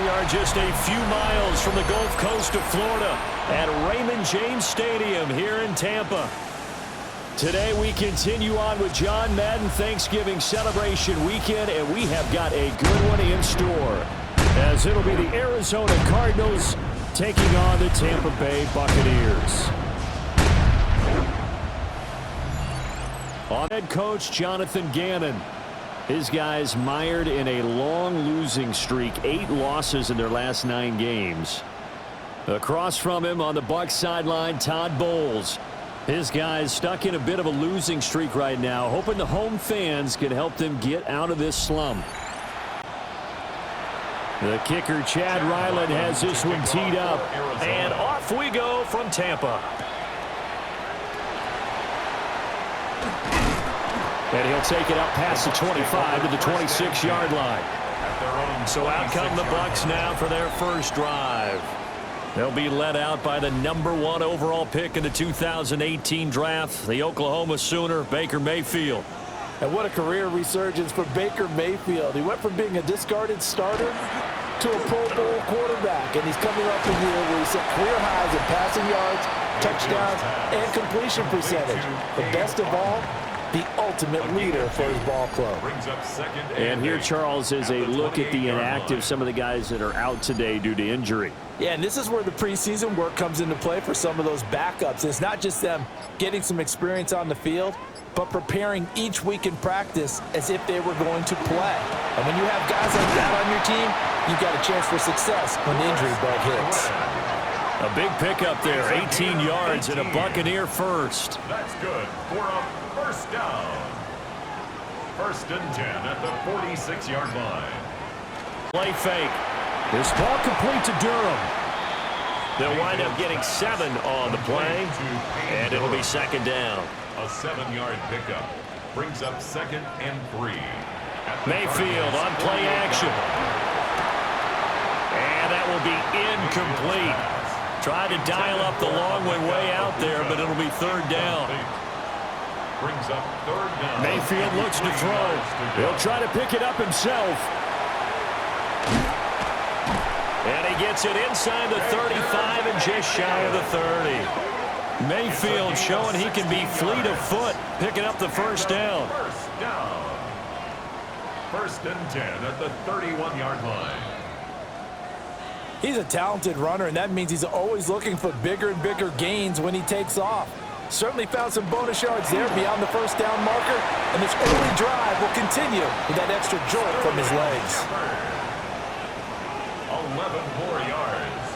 We are just a few miles from the Gulf Coast of Florida at Raymond James Stadium here in Tampa. Today we continue on with John Madden Thanksgiving celebration weekend, and we have got a good one in store, as it'll be the Arizona Cardinals taking on the Tampa Bay Buccaneers. On head coach Jonathan Gannon. His guys mired in a long losing streak, 8 losses in their last 9 games. Across from him on the Bucs sideline, Todd Bowles. His guys stuck in a bit of a losing streak right now, hoping the home fans can help them get out of this slump. The kicker, Chad Ryland, has this one teed up. And off we go from Tampa. And he'll take it up past the 25 to the 26-yard line. So out come the Bucs now for their first drive. They'll be led out by the #1 overall pick in the 2018 draft, the Oklahoma Sooner, Baker Mayfield. And what a career resurgence for Baker Mayfield. He went from being a discarded starter to a Pro Bowl quarterback, and he's coming off a year where he set career highs in passing yards, touchdowns, and completion percentage. But best of all, the ultimate leader for his ball club. And here, Charles, is a look at the inactive, some of the guys that are out today due to injury. Yeah, and this is where the preseason work comes into play for some of those backups. It's not just them getting some experience on the field, but preparing each week in practice as if they were going to play. And when you have guys like that on your team, you've got a chance for success when the injury bug hits. A big pickup there, 18 yards and a Buccaneer first. That's good for a first down. 1st and 10 at the 46-yard line. Play fake. This ball complete to Durham. They'll wind up getting 7 on the play, and it'll be 2nd down. A 7-yard pickup brings up 2nd and 3. Mayfield on play action. And that will be incomplete. Tried to dial up the long way out there, but it'll be 3rd down. Brings up 3rd down. Mayfield looks to throw. He'll try to pick it up himself. And he gets it inside the 35 and just shy of the 30. Mayfield showing he can be fleet of foot, picking up the first down. 1st down. 1st and 10 at the 31-yard line. He's a talented runner, and that means he's always looking for bigger and bigger gains when he takes off. Certainly found some bonus yards there beyond the first down marker, and this early drive will continue with that extra jolt from his legs. 11 more yards.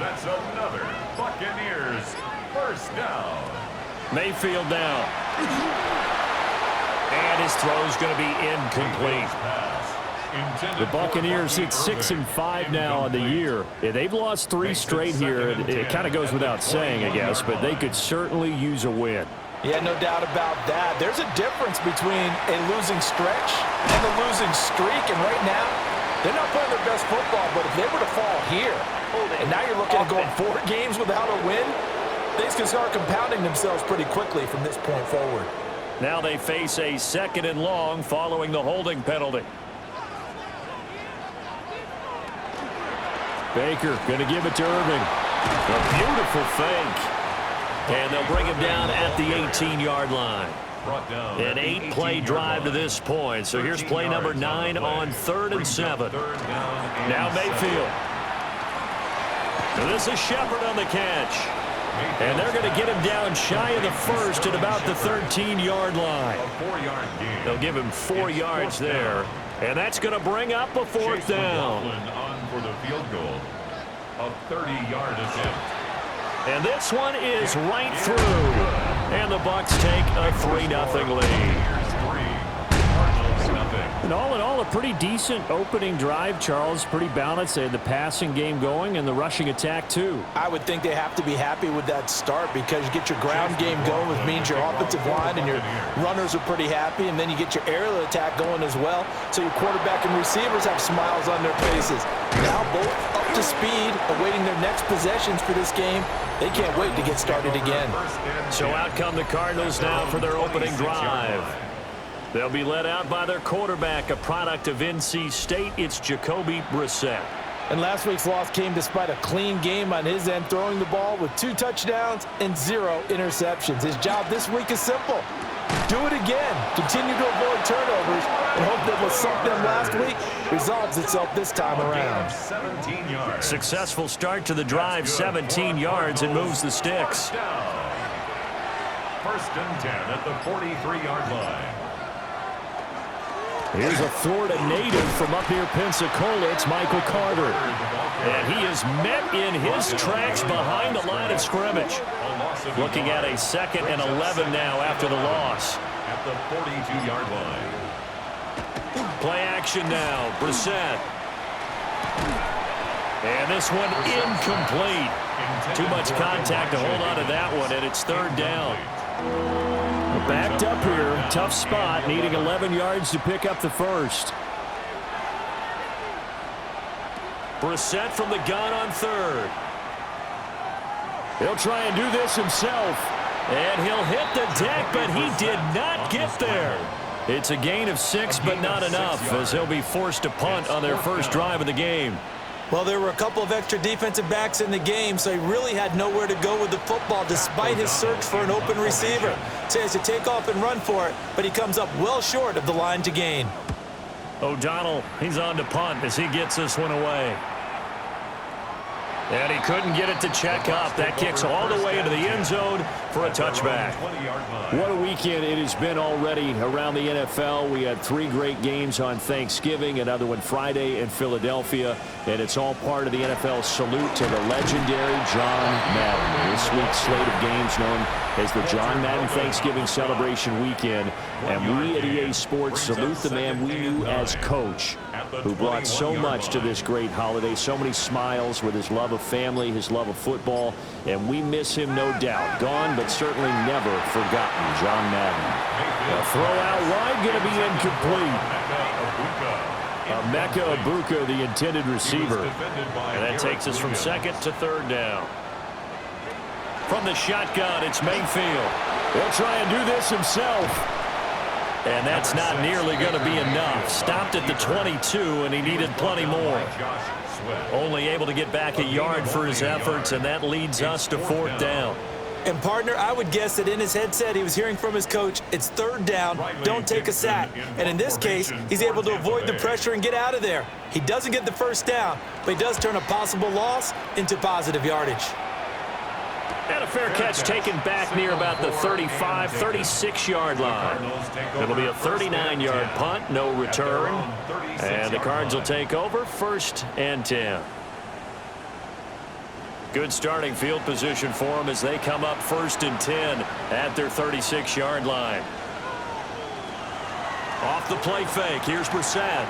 That's another Buccaneers first down. Mayfield down. And his throw's going to be incomplete. The Buccaneers hit 6-5 now on the year. Yeah, they've lost 3 straight here. It kind of goes without saying, I guess, but they could certainly use a win. Yeah, no doubt about that. There's a difference between a losing stretch and a losing streak, and right now, they're not playing their best football, but if they were to fall here, and now you're looking at going 4 games without a win, things can start compounding themselves pretty quickly from this point forward. Now they face a 2nd and long following the holding penalty. Baker going to give it to Irving. A beautiful fake. And they'll bring him down at the 18-yard line. An 8-play drive to this point. So here's play number 9 on 3rd and 7. Now Mayfield. So this is Shepard on the catch. And they're going to get him down shy of the 1st at about the 13-yard line. They'll give him 4 yards there. And that's going to bring up a 4th down. On for the field goal. A 30-yard attempt. And this one is right through. And the Bucs take a 3-0 lead. And all in all, a pretty decent opening drive, Charles. Pretty balanced. They had the passing game going and the rushing attack, too. I would think they have to be happy with that start because you get your ground game going, which means your offensive line and your runners are pretty happy, and then you get your aerial attack going as well. So your quarterback and receivers have smiles on their faces. Now both up to speed, awaiting their next possessions for this game. They can't wait to get started again. So out come the Cardinals now for their opening drive. They'll be led out by their quarterback, a product of NC State. It's Jacoby Brissett. And last week's loss came despite a clean game on his end, throwing the ball with 2 touchdowns and 0 interceptions. His job this week is simple. Do it again. Continue to avoid turnovers and hope that what sunk them last week resolves itself this time around. 17 yards. Successful start to the drive, 17 yards, and moves the sticks. First and 10 at the 43-yard line. Here's a Florida native from up near Pensacola. It's Michael Carter. And he is met in his tracks behind the line of scrimmage. Looking at a 2nd and 11 now after the loss. At the 42-yard line. Play action now. Brissett. And this one incomplete. Too much contact to hold on to that one, and it's 3rd down. Backed up here. Tough spot, needing 11 yards to pick up the first. Brissett from the gun on 3rd. He'll try and do this himself. And he'll hit the deck, but he did not get there. It's a gain of 6, but not enough, as he'll be forced to punt on their first drive of the game. Well, there were a couple of extra defensive backs in the game, so he really had nowhere to go with the football despite his search for an open receiver. So he has to take off and run for it, but he comes up well short of the line to gain. O'Donnell, he's on to punt as he gets this one away. And he couldn't get it to check up. That kicks all the way into the end zone for a touchback. What a weekend it has been already around the NFL. We had 3 great games on Thanksgiving, another one Friday in Philadelphia, and it's all part of the NFL salute to the legendary John Madden. This week's slate of games known as the John Madden Thanksgiving Celebration Weekend, and we at EA Sports salute the man we knew as coach, who brought so much to this great holiday, so many smiles with his love of family, his love of football, and we miss him, no doubt. Gone, but certainly never forgotten, John Madden. A throw out wide, going to be incomplete. Emeka Egbuka, the intended receiver. And that takes us from 2nd to 3rd down. From the shotgun, it's Mayfield. He'll try and do this himself. And that's not nearly going to be enough. Stopped at the 22, and he needed plenty more. Only able to get back a yard for his efforts, and that leads us to 4th down. And, partner, I would guess that in his headset he was hearing from his coach, it's 3rd down, don't take a sack. And in this case, he's able to avoid the pressure and get out of there. He doesn't get the first down, but he does turn a possible loss into positive yardage. And a fair catch taken back near about the 35, 36-yard line. It'll be a 39-yard punt, no return. And the Cards will take over 1st and 10. Good starting field position for them as they come up 1st and 10 at their 36-yard line. Off the play fake, here's Brissett.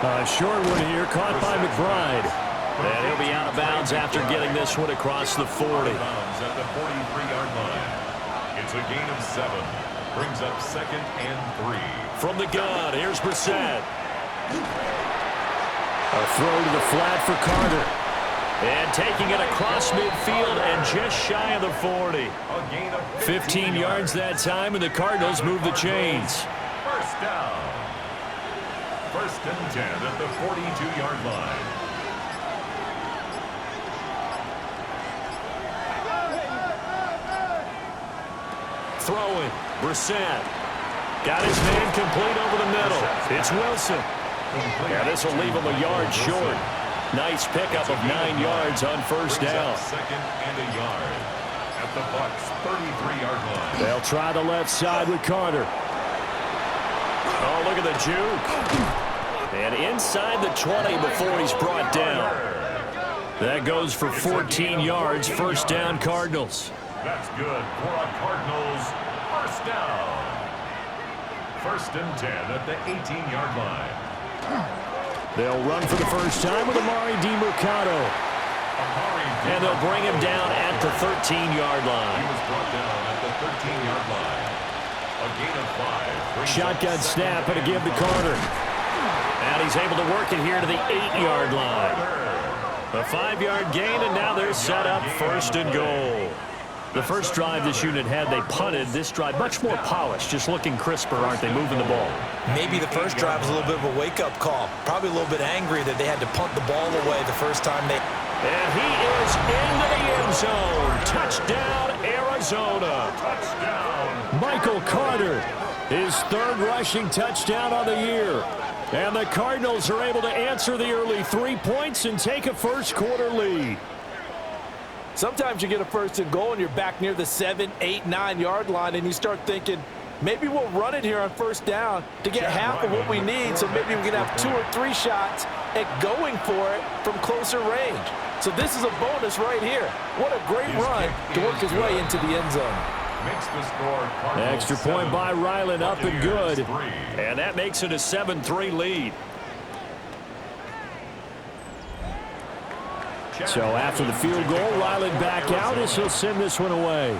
A short one here, caught by McBride. And he'll be out of bounds after getting this one across the 40. At the 43-yard line. It's a gain of 7. Brings up 2nd and 3. From the gun, here's Brissett. A throw to the flat for Carter. And taking it across midfield and just shy of the 40. 15 yards that time, and the Cardinals move the chains. First down. 1st and 10 at the 42-yard line. Throwing, Brissett. Got his man complete over the middle. It's Wilson. Yeah, this will leave him a yard short. Nice pickup of 9 yards on 1st down. 2nd and a yard at the BUCS 33-yard line. They'll try the left side with Carter. Oh, look at the juke. And inside the 20 before he's brought down. That goes for 14 yards. 1st down, Cardinals. That's good for a Cardinals 1st down. 1st and 10 at the 18-yard line. They'll run for the first time with Amari DiMercato. And they'll bring him down at the 13-yard line. He was brought down at the 13-yard line. A gain of 5. Shotgun snap and a give to Carter. And he's able to work it here to the 8-yard line. A 5-yard gain, and now they're set up 1st and goal. The first drive this unit had, they punted. This drive, much more polished, just looking crisper, aren't they, moving the ball? Maybe the first drive was a little bit of a wake-up call. Probably a little bit angry that they had to punt the ball away the first time they... And he is into the end zone. Touchdown, Arizona. Touchdown. Michael Carter, his third rushing touchdown on the year. And the Cardinals are able to answer the early 3 points and take a first-quarter lead. Sometimes you get a first and goal and you're back near the 7, 8, 9 yard line and you start thinking, maybe we'll run it here on first down to get half of what we need, so maybe we can have 2 or 3 shots at going for it from closer range. So this is a bonus right here. What a great run to work his way into the end zone. Makes the score Extra point by Ryland, up and good. And that makes it a 7-3 lead. So after the field goal, Ryland back out as he'll send this one away.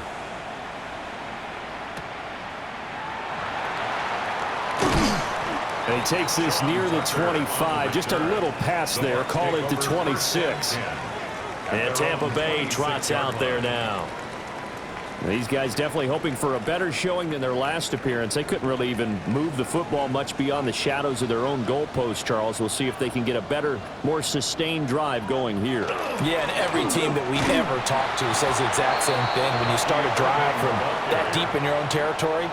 And he takes this near the 25. Just a little pass there. Call it the 26. And Tampa Bay trots out there now. These guys definitely hoping for a better showing than their last appearance. They couldn't really even move the football much beyond the shadows of their own goalpost, Charles. We'll see if they can get a better, more sustained drive going here. Yeah, and every team that we ever talk to says the exact same thing. When you start a drive from that deep in your own territory,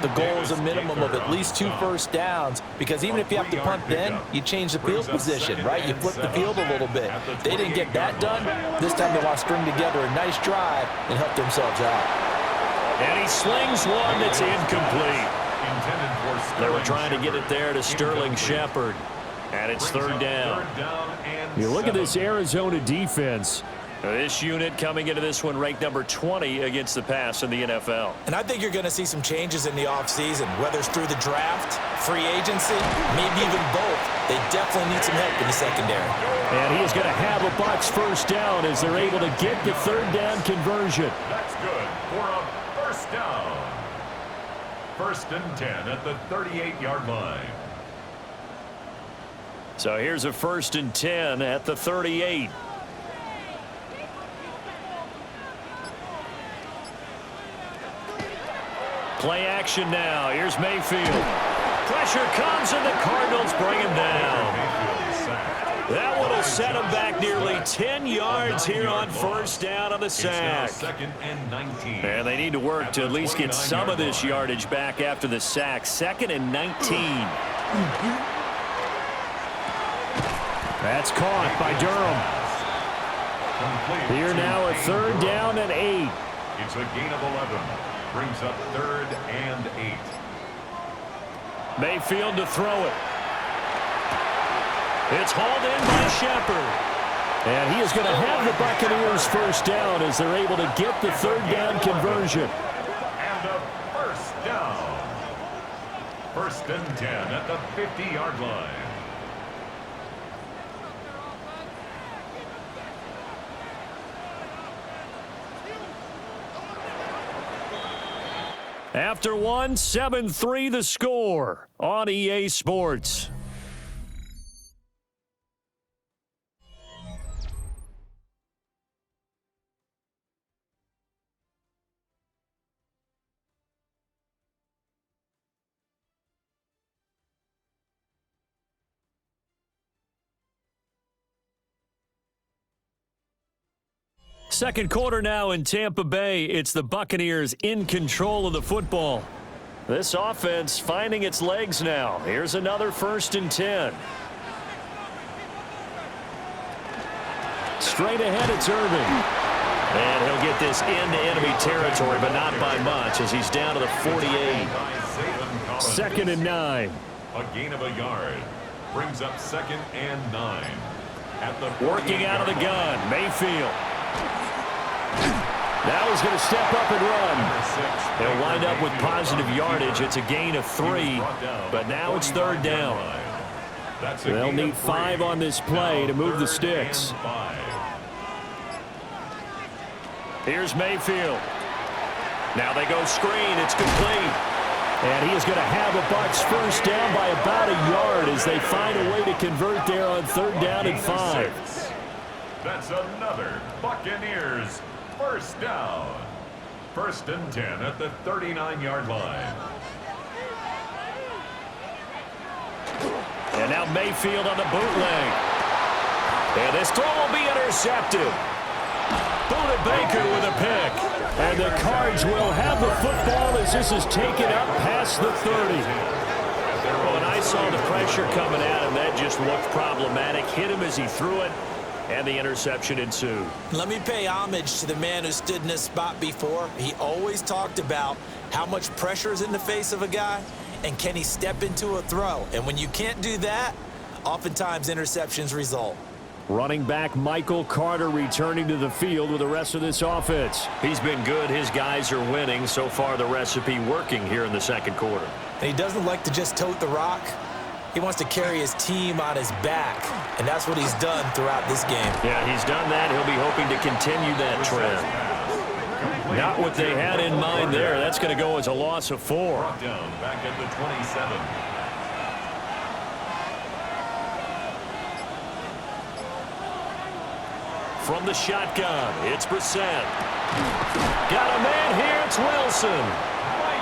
the goal is a minimum of at least 2 first downs, because even if you have to punt then, you change the field position, right? You flip the field a little bit. They didn't get that done. This time they want to string together a nice drive and help themselves out. And he slings one that's incomplete. They were trying to get it there to Sterling Shepard. And it's third down. You look at this Arizona defense. This unit coming into this one ranked number 20 against the pass in the NFL. And I think you're going to see some changes in the offseason, whether it's through the draft, free agency, maybe even both. They definitely need some help in the secondary. And he is going to have a BUCS first down as they're able to get the third down conversion. That's good for a first down. First and 10 at the 38-yard line. So here's a first and 10 at the 38. Play action now. Here's Mayfield. Pressure comes and the Cardinals bring him down. That one will set him back nearly 10 yards here on first down on the sack. Second and 19. And they need to work to at least get some of this yardage back after the sack. Second and 19. That's caught by Durham. Here now a third down and 8. It's a gain of 11. Brings up third and 8. Mayfield to throw it. It's hauled in by Shepard. And he is going to have the Buccaneers first down as they're able to get the third down conversion. And a first down. First and 10 at the 50-yard line. After one, 7-3 the score on EA Sports. Second quarter now in Tampa Bay. It's the Buccaneers in control of the football. This offense finding its legs now. Here's another first and 10. Straight ahead, it's Irving. And he'll get this into enemy territory, but not by much as he's down to the 48. Second and 9. A gain of a yard. Brings up second and 9. At the working out of the gun, Mayfield. Now he's going to step up and run. He'll wind up with positive yardage. It's a gain of 3, but now it's third down. They'll need 5 on this play to move the sticks. Here's Mayfield. Now they go screen. It's complete. And he is going to have a BUCS first down by about a yard as they find a way to convert there on third down and 5. That's another Buccaneers first down. First and 10 at the 39-yard line. And now Mayfield on the bootleg. And this throw will be intercepted. Buda Baker with a pick. And the Cards will have the football as this is taken up past the 30. When I saw the pressure coming at him, that just looked problematic. Hit him as he threw it, and the interception ensued. Let me pay homage to the man who stood in this spot before. He always talked about how much pressure is in the face of a guy, and can he step into a throw. And when you can't do that, oftentimes interceptions result. Running back Michael Carter returning to the field with the rest of this offense. He's been good. His guys are winning. So far, the recipe working here in the second quarter. And he doesn't like to just tote the rock. He wants to carry his team on his back, and that's what he's done throughout this game. Yeah, he's done that. He'll be hoping to continue that trend. Not what they had in mind there. That's going to go as a loss of 4. Brought down back at the 27. From the shotgun, it's Brissett. Got a man here, it's Wilson.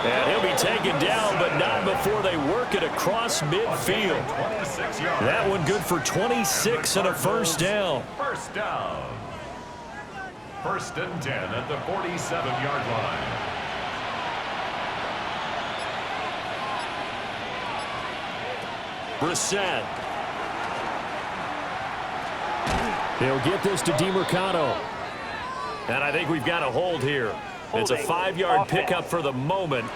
And he'll be taken down, but not before they work it across midfield. That one good for 26 and a first down. First down. First and 10 at the 47-yard line. Brissett. He'll get this to DeMarcano. And I think we've got a hold here. It's a 5-yard pickup for the moment.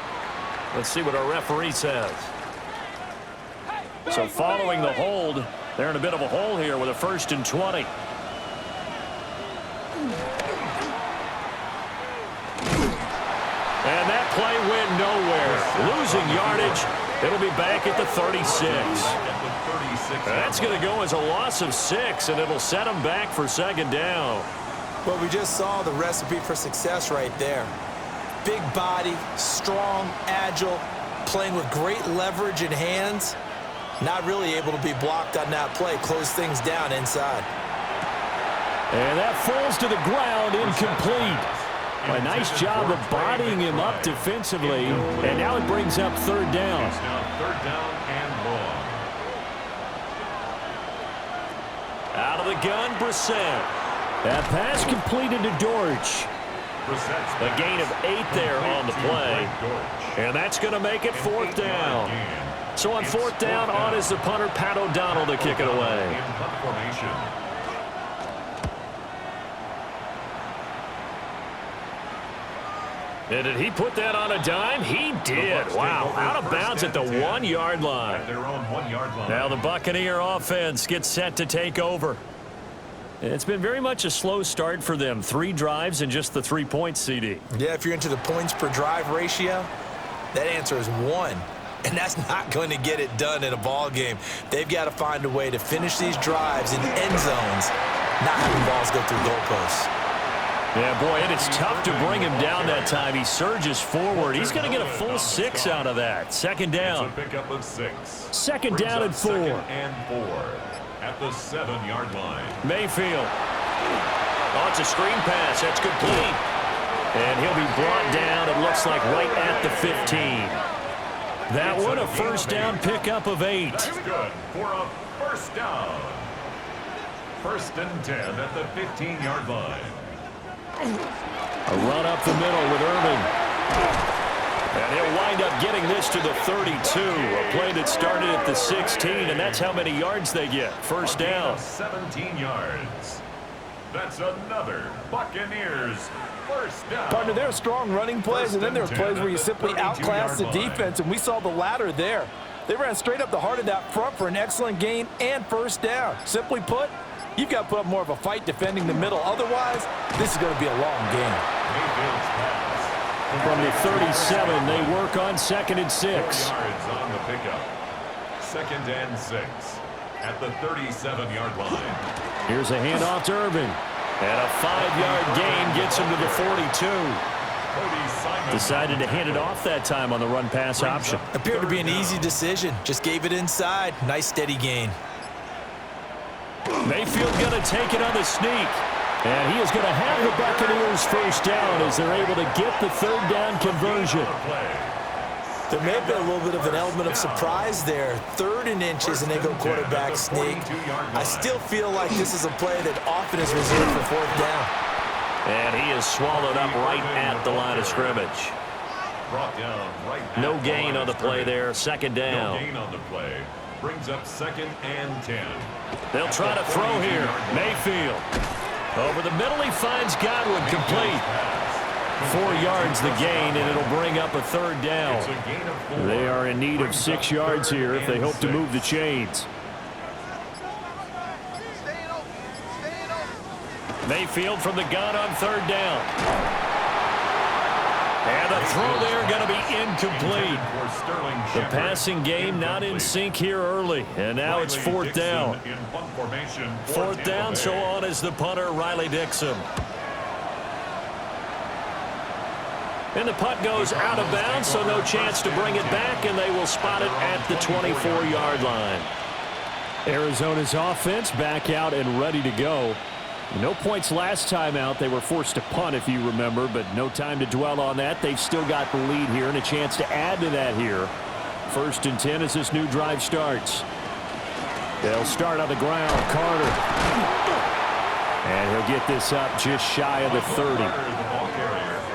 Let's see what our referee says. So following the hold, they're in a bit of a hole here with a 1st and 20. And that play went nowhere. Losing yardage. It'll be back at the 36. That's going to go as a loss of 6, and it'll set them back for second down. Well, we just saw the recipe for success right there. Big body, strong, agile, playing with great leverage in hands. Not really able to be blocked on that play. Close things down inside. And that falls to the ground, incomplete. A nice job of bodying him up defensively. And now it brings up 3rd down. It's now 3rd down and long. Out of the gun, Brissett. That pass completed to Dortch. A gain of 8 there on the play. And that's going to make it 4th down. So on 4th down, on is the punter, Pat O'Donnell, to kick it away. And did he put that on a dime? He did. Wow, out of bounds at the 1-yard line. Now the Buccaneer offense gets set to take over. It's been very much a slow start for them. 3 drives and just the 3 points, CD. Yeah, if you're into the points per drive ratio, that answer is 1. And that's not going to get it done in a ball game. They've got to find a way to finish these drives in end zones, not having balls go through goalposts. Yeah, boy, and it's tough to bring him down that time. He surges forward. He's going to get a full 6 out of that. Second down. It's a pickup of 6. Second down and 4. 2nd and 4 at the 7-yard line. Mayfield. Oh, it's a screen pass. That's complete. And he'll be brought down, it looks like, right at the 15. That one, a first down pickup of 8. That's good for a first down. 1st and 10 at the 15-yard line. A run up the middle with Irving. And he'll wind up getting this to the 32. A play that started at the 16, and that's how many yards they get. First down. 17 yards. That's another Buccaneers first down. Partner, there are strong running plays, and then there are plays where you simply outclass the defense, and we saw the latter there. They ran straight up the heart of that front for an excellent gain and first down. Simply put, you've got to put up more of a fight defending the middle. Otherwise, this is going to be a long game. From the 37, they work on 2nd and 6. Yards on the pickup. 2nd and 6 at the 37-yard line. Here's a handoff to Irving. And a 5-yard gain gets him to the 42. Decided to hand it off that time on the run-pass option. Appeared to be an easy decision. Just gave it inside. Nice steady gain. Mayfield going to take it on the sneak. And he is going to have the Buccaneers first down as they're able to get the third down conversion. There may have been a little bit of an element of surprise there. 3rd and inches, and they go quarterback sneak. I still feel like this is a play that often is reserved for 4th down. And he is swallowed up right at the line of scrimmage. No gain on the play there. 2nd down. No gain on the play. Brings up 2nd and 10. They'll try to throw here. Mayfield. Over the middle, he finds Godwin, complete. 4 yards the gain, and it'll bring up a 3rd down. They are in need of 6 yards here if they hope to move the chains. Mayfield from the gun on 3rd down. And the throw there going to be incomplete. The passing game not in sync here early. And now it's 4th down. 4th down, so on is the punter, Riley Dixon. And the punt goes out of bounds, so no chance to bring it back, and they will spot it at the 24-yard line. Arizona's offense back out and ready to go. No points last time out. They were forced to punt, if you remember, but no time to dwell on that. They've still got the lead here and a chance to add to that here. 1st and 10 as this new drive starts. They'll start on the ground. Carter. And he'll get this up just shy of the 30.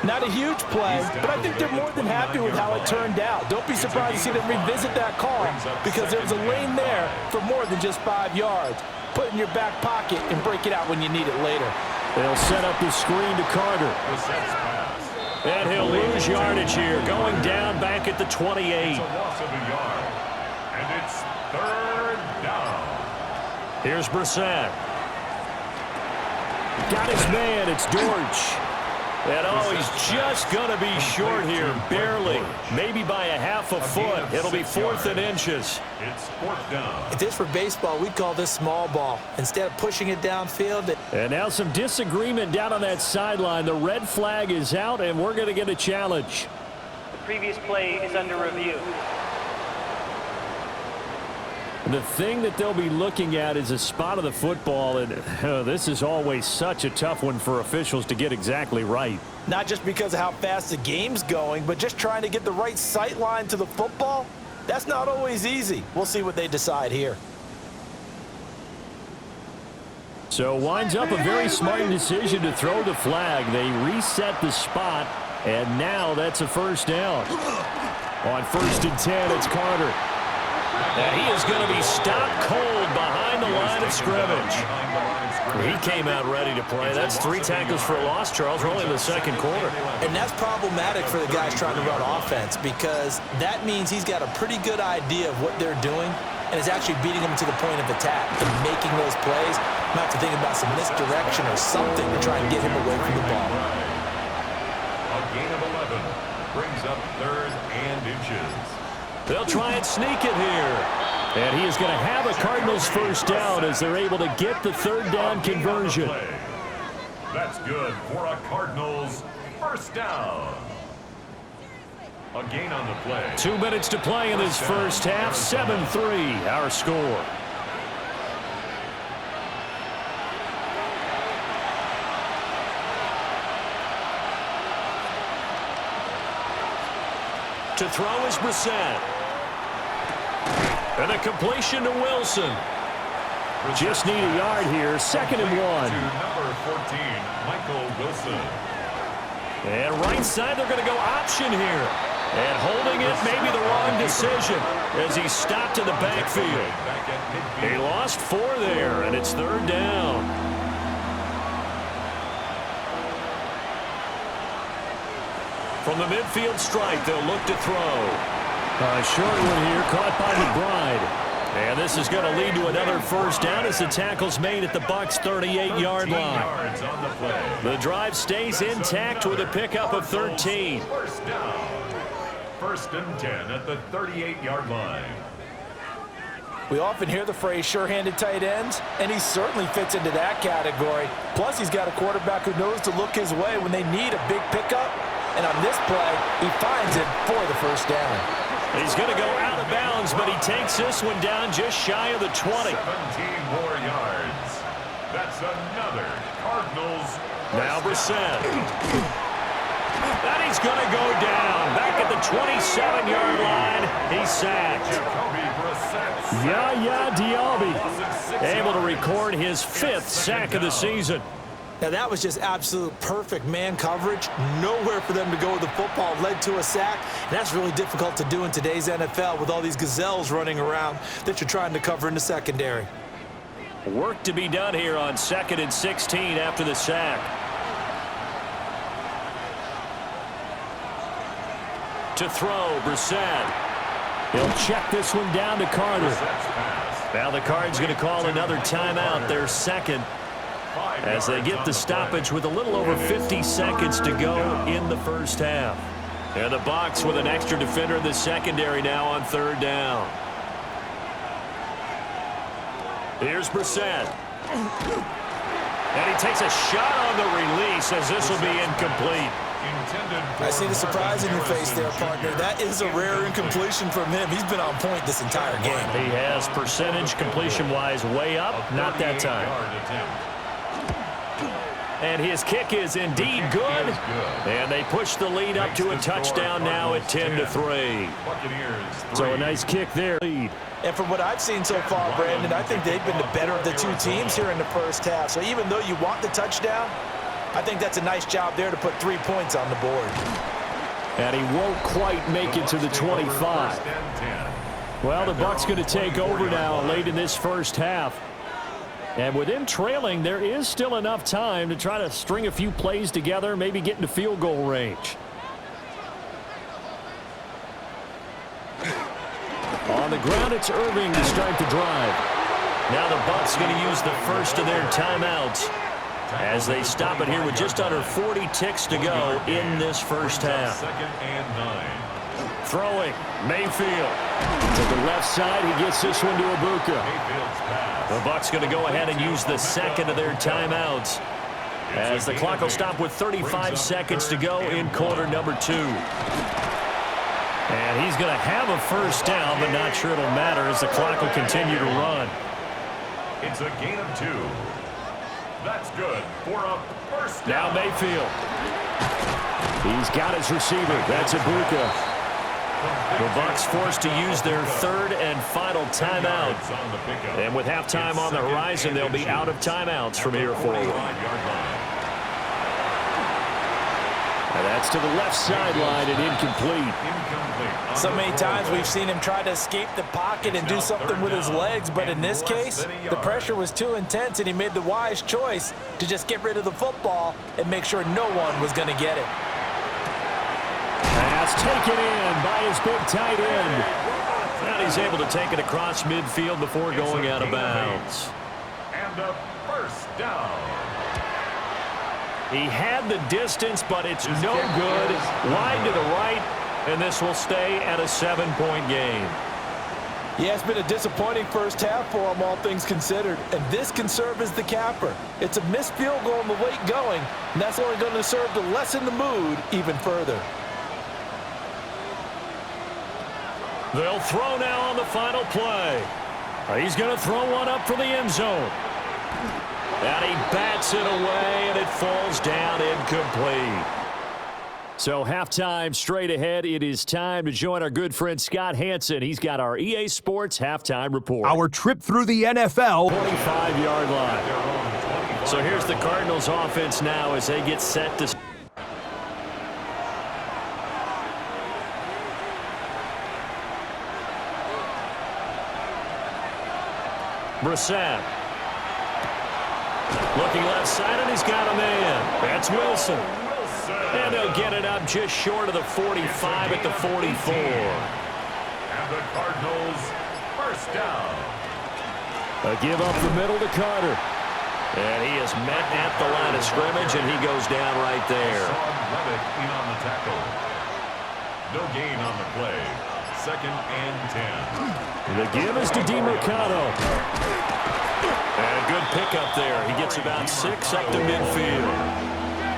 Not a huge play, but I think they're more than happy with how it turned out. Don't be surprised to see them revisit that call because there was a lane there for more than just 5 yards. Put it in your back pocket and break it out when you need it later. They'll set up the screen to Carter. And he'll lose yardage here, going down back at the 28. It's a loss of a yard, and it's 3rd down. Here's Brissett. Got his man. It's Dortch. And he's just going to be short here, barely, maybe by a half a foot. It'll be 4th and inches. It's 4th down. If this were baseball, we'd call this small ball. Instead of pushing it downfield. And now some disagreement down on that sideline. The red flag is out, and we're going to get a challenge. The previous play is under review. The thing that they'll be looking at is a spot of the football, and this is always such a tough one for officials to get exactly right. Not just because of how fast the game's going, but just trying to get the right sight line to the football. That's not always easy. We'll see what they decide here. So winds up a very smart decision to throw the flag. They reset the spot, and now that's a 1st down. On 1st and 10, it's Carter. And he is going to be stopped cold behind the line of scrimmage. He came out ready to play. That's 3 tackles for a loss, Charles. We're only in the 2nd quarter. And that's problematic for the guys trying to run offense because that means he's got a pretty good idea of what they're doing and is actually beating them to the point of attack and making those plays. Might have to think about some misdirection or something to try and get him away from the ball. A gain of 11 brings up 3rd and inches. They'll try and sneak it here. And he is going to have a Cardinals first down as they're able to get the 3rd down conversion. That's good for a Cardinals first down. A gain on the play. 2 minutes to play in this first half. 7-3 our score. To throw is Brissett. And a completion to Wilson. Just need a yard here. 2nd and 1. To number 14, Michael Wilson. And right side, they're going to go option here. And holding it may be the wrong decision as he stopped in the backfield. He lost 4 there, and it's 3rd down. From the midfield stripe, they'll look to throw. A short one here, caught by McBride. And this is going to lead to another first down as the tackle's made at the BUCS 38-yard line. The drive stays intact with a pickup of 13. First down. 1st and 10 at the 38-yard line. We often hear the phrase sure-handed tight ends, and he certainly fits into that category. Plus, he's got a quarterback who knows to look his way when they need a big pickup. And on this play, he finds it for the first down. He's going to go out of bounds, but he takes this one down just shy of the 20. 17 more yards. That's another Cardinals. Now Brissett. And he's going to go down. Back at the 27-yard line. He's sacked. Yaya Diaby able to record his 5th sack of the season. Now, that was just absolute perfect man coverage. Nowhere for them to go with the football. Led to a sack. And that's really difficult to do in today's NFL with all these gazelles running around that you're trying to cover in the secondary. Work to be done here on 2nd and 16 after the sack. To throw, Brissett. He'll check this one down to Carter. Now the Cards going to call another timeout, their 2nd, as they get the stoppage with a little over 50 seconds to go in the first half. And the Bucs with an extra defender in the secondary now on 3rd down. Here's Brissett. And he takes a shot on the release as this will be incomplete. I see the surprise in your face there, partner. That is a rare incompletion from him. He's been on point this entire game. He has percentage completion-wise way up. Not that time. And his kick is indeed good. And they push the lead up to a touchdown now at 10-3. So a nice kick there. And from what I've seen so far, Brandon, I think they've been the better of the two teams here in the first half. So even though you want the touchdown, I think that's a nice job there to put 3 points on the board. And he won't quite make it to the 25. Well, the Bucs going to take over now late in this first half. And with him trailing, there is still enough time to try to string a few plays together, maybe get into field goal range. On the ground, it's Irving to start the drive. Now the Bucs going to use the first of their timeouts as they stop it here with just under 40 ticks to go in this first half. 2nd and 9. Throwing, Mayfield. To the left side, he gets this one to Ibuka. The Bucs going to go ahead and use the second of their timeouts as the clock will stop with 35 seconds to go in quarter number 2. And he's going to have a first down, but not sure it'll matter as the clock will continue to run. It's a gain of 2. That's good for a first Now down. Mayfield. He's got his receiver. That's Ibuka. The Bucs forced to use their 3rd and final timeout. And with halftime on the horizon, they'll be out of timeouts from here forward. And that's to the left sideline and incomplete. So many times we've seen him try to escape the pocket and do something with his legs, but in this case, the pressure was too intense and he made the wise choice to just get rid of the football and make sure no one was going to get it. Pass taken in by his big tight end. And he's able to take it across midfield before going out of bounds. And a first down. He had the distance, but it's no good. Wide to the right, and this will stay at a 7-point game. Yeah, it's been a disappointing first half for him, all things considered, and this can serve as the capper. It's a missed field goal in the late going, and that's only going to serve to lessen the mood even further. They'll throw now on the final play. He's going to throw one up for the end zone. And he bats it away, and it falls down incomplete. So halftime straight ahead. It is time to join our good friend Scott Hansen. He's got our EA Sports halftime report. Our trip through the NFL. 25-yard line. So here's the Cardinals offense now as they get set to... Brissett. Looking left side, and he's got a man. That's Wilson. And they'll get it up just short of the 45 at the 44. And the Cardinals first down. A give up the middle to Carter. And he is met at the line of scrimmage, and he goes down right there. Levitt in on the tackle. No gain on the play. 2nd and 10. The give is to DeMarcano. And a good pickup there. He gets about 6 up to midfield.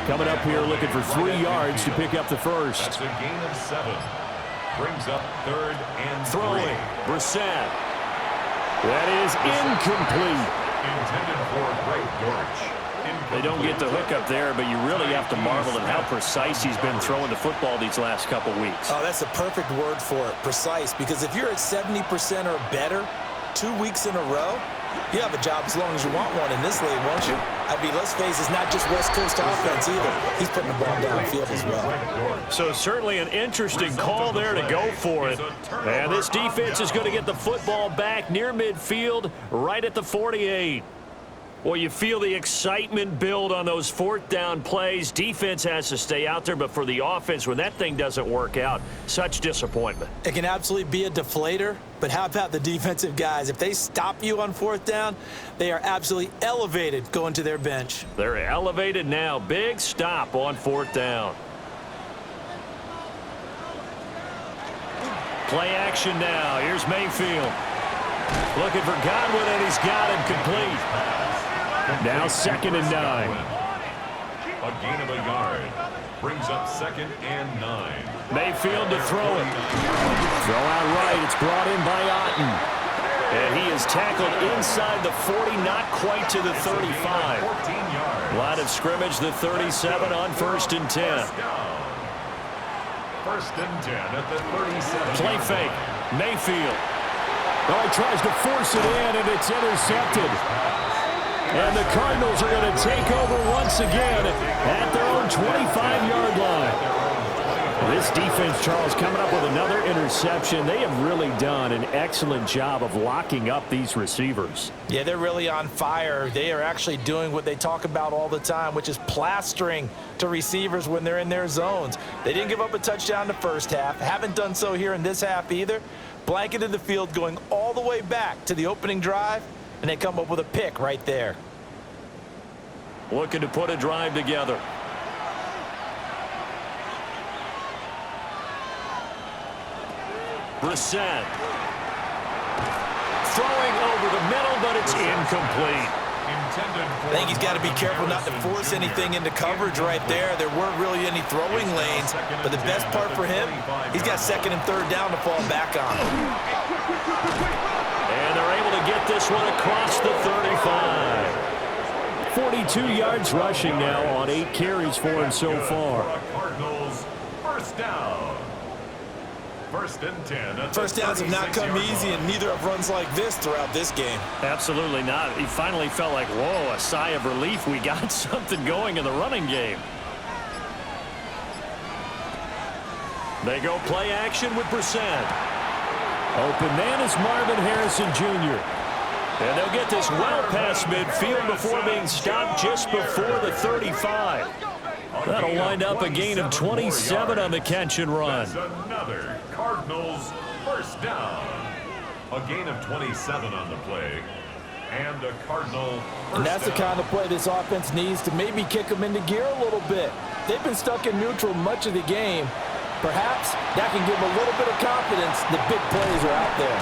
Coming up here looking for 3 yards to pick up the first. That's a gain of 7. Brings up 3rd and 3. Throwing. Brissett. That is incomplete. Intended for Greg Dortch. They don't get the hook up there, but you really have to marvel at how precise he's been throwing the football these last couple weeks. Oh, that's the perfect word for it, precise. Because if you're at 70% or better 2 weeks in a row, you have a job as long as you want one in this league, won't you? I mean, let's face it, it's not just West Coast offense either. He's putting the ball downfield as well. So certainly an interesting call there to go for it. And this defense is going to get the football back near midfield, right at the 48. Well, you feel the excitement build on those fourth down plays. Defense has to stay out there, but for the offense, when that thing doesn't work out, such disappointment. It can absolutely be a deflator, but how about the defensive guys? If they stop you on fourth down, they are absolutely elevated going to their bench. They're elevated now. Big stop on fourth down. Play action now. Here's Mayfield. Looking for Godwin, and he's got him complete. Now 2nd and 9. A gain of a yard. Brings up 2nd and 9. Mayfield to throw it. Throw out right. It's brought in by Otten. And he is tackled inside the 40, not quite to the 35. Line of scrimmage, the 37 on 1st and 10. 1st and 10 at the 37. Play fake. Mayfield. Oh, he tries to force it in, and it's intercepted. And the Cardinals are going to take over once again at their own 25-yard line. This defense, Charles, coming up with another interception. They have really done an excellent job of locking up these receivers. Yeah, they're really on fire. They are actually doing what they talk about all the time, which is plastering to receivers when they're in their zones. They didn't give up a touchdown in the first half. Haven't done so here in this half either. Blanketed the field going all the way back to the opening drive, and they come up with a pick right there. Looking to put a drive together. Brissett. Throwing over the middle, but it's incomplete. I think he's got to be careful not to force anything into coverage right there. There weren't really any throwing lanes, but the best part for him, he's got 2nd and 3rd down to fall back on. And they're able to get this one across the 35. 42 yards rushing now on 8 carries for him so far. Cardinals, 1st down. 1st and 10. First downs have not come easy, and neither have runs like this throughout this game. Absolutely not. He finally felt like, whoa, a sigh of relief. We got something going in the running game. They go play action with Brissett. Open man is Marvin Harrison Jr. And they'll get this well past midfield before being stopped just before the 35. That'll wind up a gain of 27 on the catch and run. That's another Cardinals 1st down. A gain of 27 on the play. And a Cardinal 1st And that's the down. kind of play this offense needs to maybe kick them into gear a little bit. They've been stuck in neutral much of the game. Perhaps that can give them a little bit of confidence. The big plays are out there.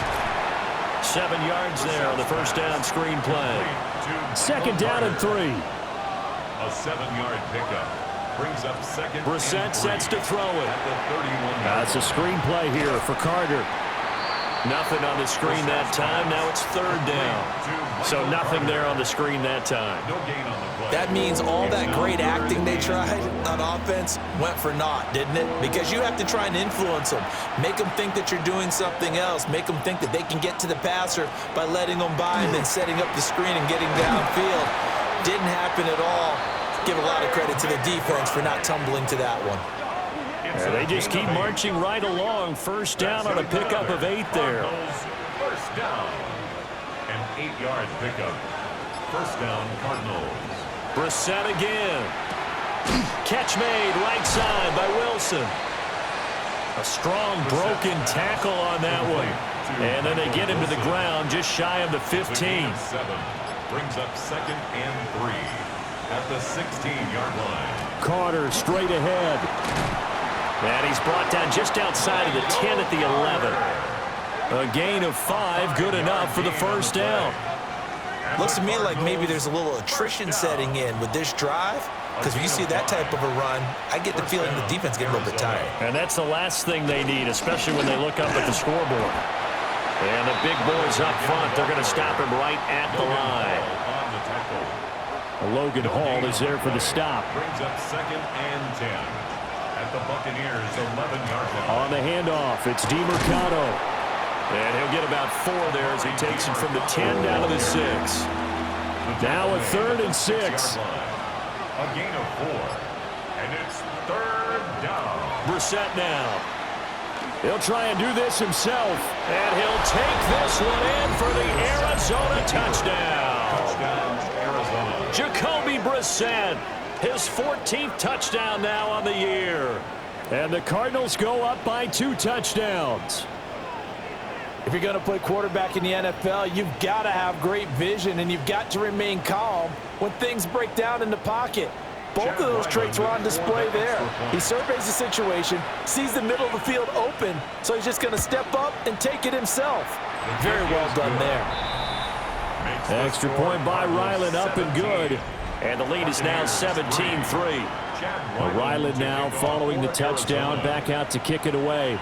7 yards there on the 1st down screen play. 2nd down and 3. A 7-yard pickup. Brings up 2nd. Brissett sets to throw it. At the 31. That's a screen play here for Carter. Nothing on the screen that time. Now it's 3rd down. So nothing there on the screen that time. No gain on the play. That means all that great acting they tried on offense went for naught, didn't it? Because you have to try and influence them. Make them think that you're doing something else. Make them think that they can get to the passer by letting them by and then setting up the screen and getting downfield. Didn't happen at all. Give a lot of credit to the defense for not tumbling to that one. And they just keep marching right along. 1st down on a pickup of 8 there. 1st down. An 8-yard pickup. 1st down, Cardinals. Brissett again. Catch made right side by Wilson. A strong broken tackle on that one. And then they get him to the ground just shy of the 15. 7 brings up 2nd and 3 at the 16-yard line. Carter straight ahead. And he's brought down just outside of the 10 at the 11. A gain of 5, good enough for the 1st down. Looks to me like maybe there's a little attrition setting in with this drive. Because if you see that type of a run, I get the feeling the defense getting a little bit tired. And that's the last thing they need, especially when they look up at the scoreboard. And the big boys up front, they're going to stop him right at the line. Logan Hall is there for the stop. Brings up 2nd and 10 at the Buccaneers' 11-yard line. On the handoff, it's DiMercado. And he'll get about 4 there as he takes it from the 10 down to the 6. Now a 3rd and 6. A gain of 4. And it's 3rd down. Brissett now. He'll try and do this himself. And he'll take this one in for the Arizona touchdown. Touchdown, Arizona. Jacoby Brissett, his 14th touchdown now on the year. And the Cardinals go up by 2 touchdowns. If you're going to play quarterback in the NFL, you've got to have great vision, and you've got to remain calm when things break down in the pocket. Both of those traits were on display there. He surveys the situation, sees the middle of the field open, so he's just going to step up and take it himself. Very well done there. Extra point by Ryland, up and good. And the lead is now 17-3. Ryland now following the touchdown, back out to kick it away.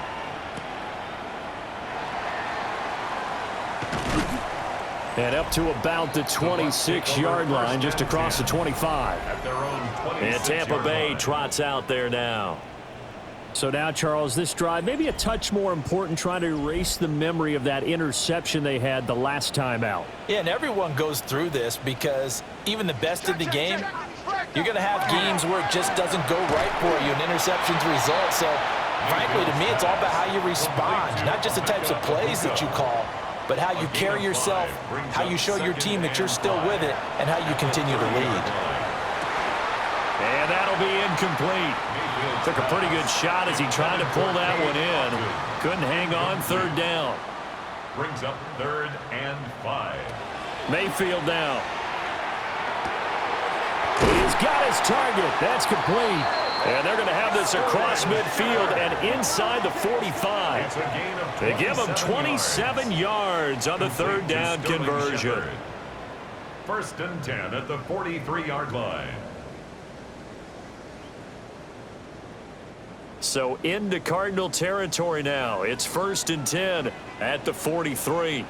And up to about the 26-yard line, just across the 25. And Tampa Bay trots out there now. So now, Charles, this drive maybe a touch more important, trying to erase the memory of that interception they had the last time out. Yeah, and everyone goes through this because even the best in the game, you're going to have games where it just doesn't go right for you, and interceptions result. So, frankly, to me, it's all about how you respond, not just the types of plays that you call, but how you carry yourself, how you show your team that you're still with it, and how you continue to lead. And that'll be incomplete. Took a pretty good shot as he tried to pull that one in. Couldn't hang on, 3rd down. Brings up 3rd and 5. Mayfield now. He's got his target. That's complete. And they're going to have this across midfield and inside the 45. They give him 27 yards on the 3rd down conversion. 1st and 10 at the 43-yard line. So into Cardinal territory now. It's 1st and 10 at the 43.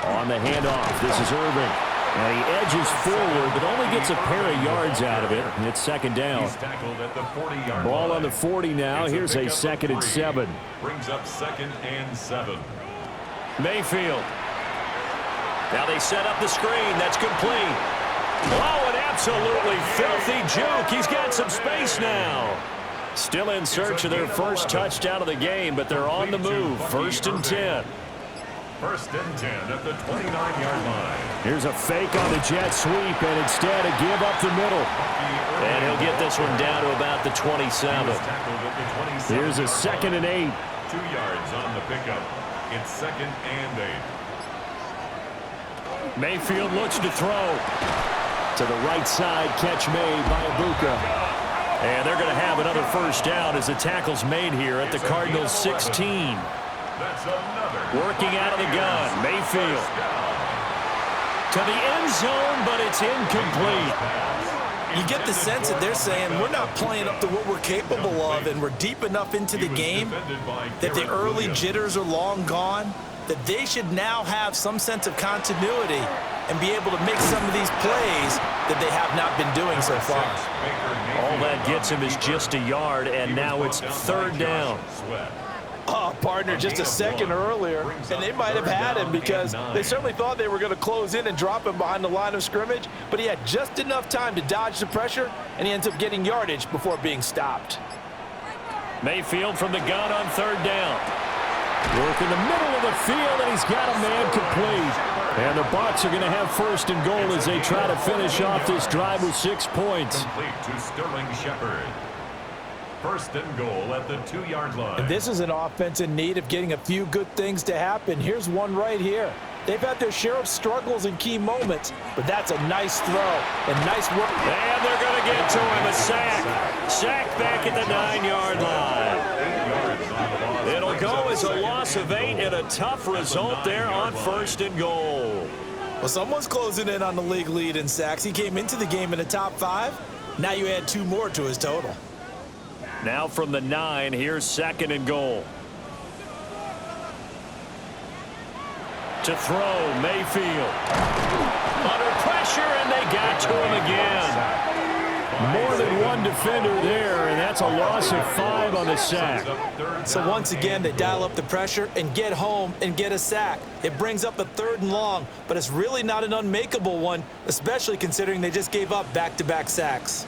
On the handoff, this is Irving. And he edges forward, but only gets a pair of yards out of it. It's 2nd down. He's tackled at the 40-yard Ball line. on the 40 now. Here's a 2nd and 7. Brings up 2nd and 7. Mayfield. Now they set up the screen. That's complete. Oh, an absolutely filthy juke. He's got some space now. Still in search of their first touchdown of the game, but they're on the move. 1st and 10. 1st and 10 at the 29-yard line. Here's a fake on the jet sweep, and instead a give up the middle. And he'll get this one down to about the 27. Here's a 2nd and 8. 2 yards on the pickup. It's 2nd and 8. Mayfield looks to throw. To the right side, catch made by BUCCA. And they're going to have another 1st down as the tackle's made here at the Cardinals' 16. That's another. Working out of the gun, Mayfield. To the end zone, but it's incomplete. You get the sense that they're saying we're not playing up to what we're capable of, and we're deep enough into the game that the early jitters are long gone, that they should now have some sense of continuity and be able to make some of these plays that they have not been doing so far. All that gets him is just a yard, and now it's 3rd down. Oh, partner, just a second earlier, and they might have had him because they certainly thought they were going to close in and drop him behind the line of scrimmage, but he had just enough time to dodge the pressure, and he ends up getting yardage before being stopped. Mayfield from the gun on 3rd down. Work in the middle of the field, and he's got a man complete. And the BUCS are going to have 1st and goal as they try to finish off this drive with 6 points. Complete to Sterling Shepard. 1st and goal at the 2-yard line. And this is an offense in need of getting a few good things to happen. Here's one right here. They've had their share of struggles in key moments, but that's a nice throw and nice work. And they're going to get to him, a sack. Sack back at the 9-yard line. It'll go as a loss of 8 and a tough result there on 1st and goal. Well, someone's closing in on the league lead in sacks. He came into the game in the top 5. Now you add 2 more to his total. Now from the 9, here's 2nd and goal. To throw, Mayfield. to him again. More than one defender there, and that's a loss of 5 on the sack. So once again, they dial up the pressure and get home and get a sack. It brings up a 3rd and long, but it's really not an unmakeable one, especially considering they just gave up back-to-back sacks.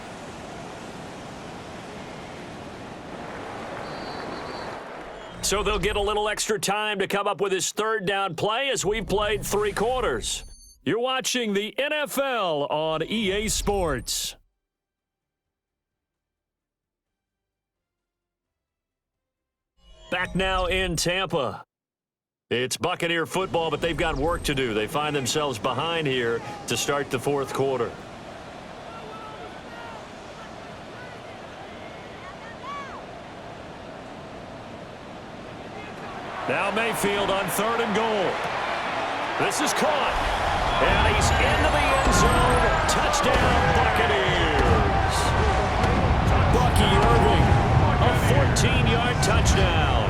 So they'll get a little extra time to come up with his 3rd down play as we've played 3 quarters. You're watching the NFL on EA Sports. Back now in Tampa. It's Buccaneer football, but they've got work to do. They find themselves behind here to start the 4th quarter. Now Mayfield on 3rd and goal. This is caught. And he's into the end zone. Touchdown, Buccaneers. Bucky Irving, a 14-yard touchdown.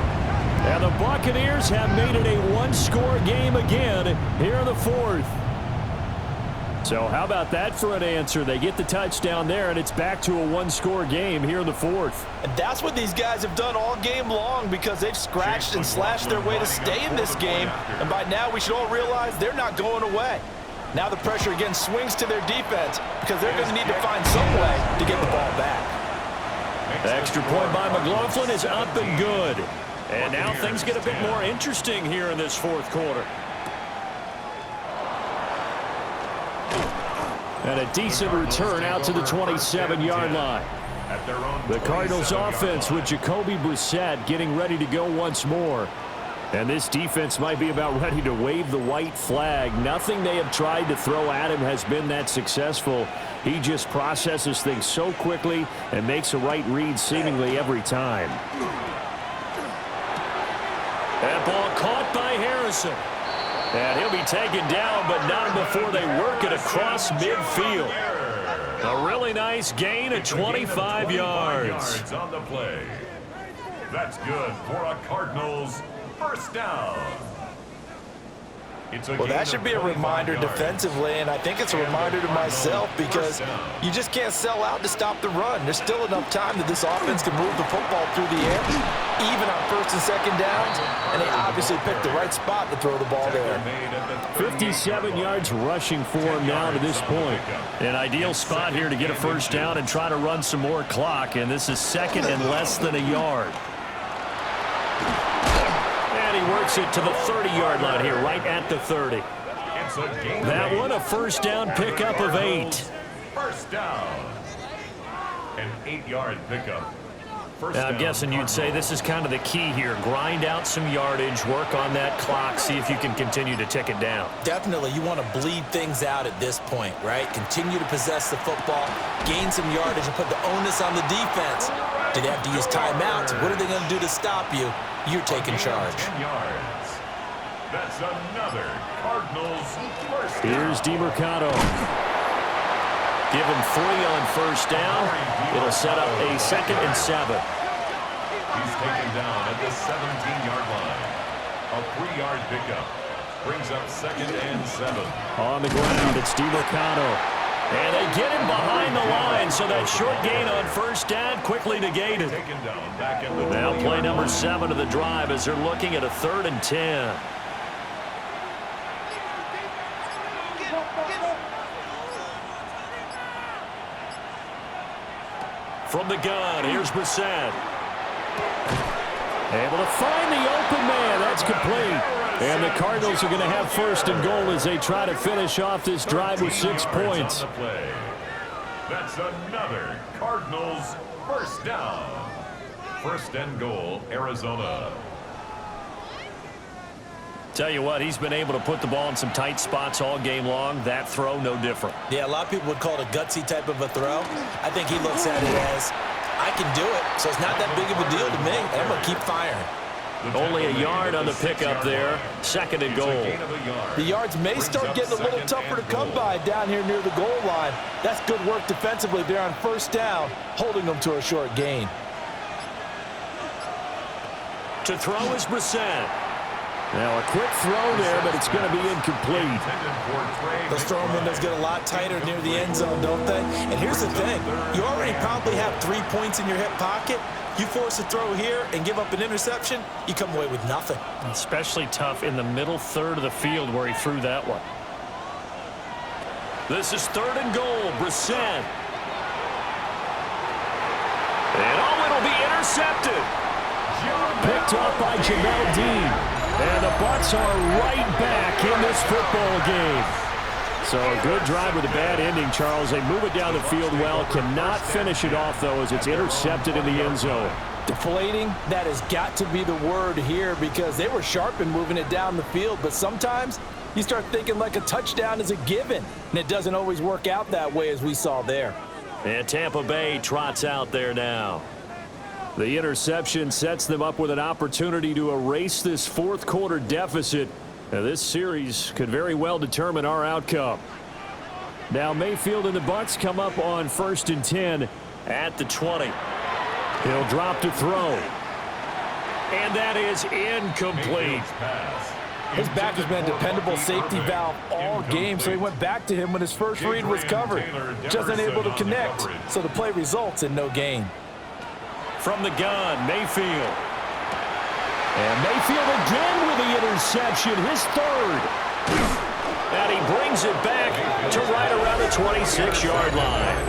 And the Buccaneers have made it a 1-score game again here in the 4th. So how about that for an answer? They get the touchdown there, and it's back to a 1-score game here in the 4th. And that's what these guys have done all game long because they've scratched and slashed their way to stay in this game. And by now, we should all realize they're not going away. Now the pressure again swings to their defense because they're going to need to find some way to get the ball back. The extra point by McLaughlin is up and good. And now things get a bit more interesting here in this 4th quarter. And a decent return out to the 27-yard line. The Cardinals offense with Jacoby Brissett getting ready to go once more. And this defense might be about ready to wave the white flag. Nothing they have tried to throw at him has been that successful. He just processes things so quickly and makes a right read seemingly every time. That ball caught by Harrison. And he'll be taken down, but not before they work it across midfield. A really nice gain of 25 yards. On the play. That's good for a Cardinals first down. Well, that should be a reminder defensively, and I think it's a reminder to myself because you just can't sell out to stop the run. There's still enough time that this offense can move the football through the air, even on 1st and 2nd downs, and they obviously picked the right spot to throw the ball there. 57 yards rushing for him now to this point. An ideal spot here to get a 1st down and try to run some more clock, and this is 2nd and less than a yard. He works it to the 30-yard line here, right at the 30. That one, a 1st down pickup of 8. 1st down. An 8-yard pickup. I'm guessing you'd say this is kind of the key here. Grind out some yardage, work on that clock, see if you can continue to tick it down. Definitely, you want to bleed things out at this point, right? Continue to possess the football, gain some yardage, and put the onus on the defense. Do they have to use timeouts? What are they going to do to stop you? You're taking charge. 10 yards. That's another Cardinals first down. Here's DeMercado. Give him 3 on 1st down. It'll set up a 2nd and 7. He's taken down at the 17-yard line. A 3-yard pickup. Brings up 2nd and 7. On the ground, it's DeMercado. And they get him behind the line, so that short gain on 1st down quickly negated. Now play number 7 of the drive as they're looking at a 3rd and 10. From the gun, here's Brissett. Able to find the open man. That's complete. And the Cardinals are going to have 1st and goal as they try to finish off this drive with 6 points. That's another Cardinals first down. 1st and goal, Arizona. Tell you what, he's been able to put the ball in some tight spots all game long. That throw, no different. Yeah, a lot of people would call it a gutsy type of a throw. I think he looks at it as, I can do it, so it's not that big of a deal to me. I'm going to keep firing. Only a yard on the pickup there. 2nd and goal. The yards may start getting a little tougher to come by down here near the goal line. That's good work defensively there on 1st down, holding them to a short gain. To throw is Brissett. Now a quick throw there, but it's going to be incomplete. Those throwing windows get a lot tighter near the end zone, don't they? And here's the thing. You already probably have 3 points in your hip pocket. You force a throw here and give up an interception, you come away with nothing. Especially tough in the middle third of the field where he threw that one. This is 3rd and goal. Brissett. And it'll be intercepted. Picked off by Jamel Dean. And the Bucs are right back in this football game. So a good drive with a bad ending, Charles. They move it down the field well. Cannot finish it off, though, as it's intercepted in the end zone. Deflating, that has got to be the word here because they were sharp in moving it down the field. But sometimes you start thinking like a touchdown is a given. And it doesn't always work out that way as we saw there. And Tampa Bay trots out there now. The interception sets them up with an opportunity to erase this fourth quarter deficit. Now, this series could very well determine our outcome. Now Mayfield and the Bucs come up on 1st and 10 at the 20. He'll drop to throw. And that is incomplete. His back has been a dependable safety valve all game, so he went back to him when his first read was covered. Just unable to connect, so the play results in no gain. From the gun, Mayfield. And Mayfield again with the interception, his 3rd. And he brings it back to right around the 26-yard line.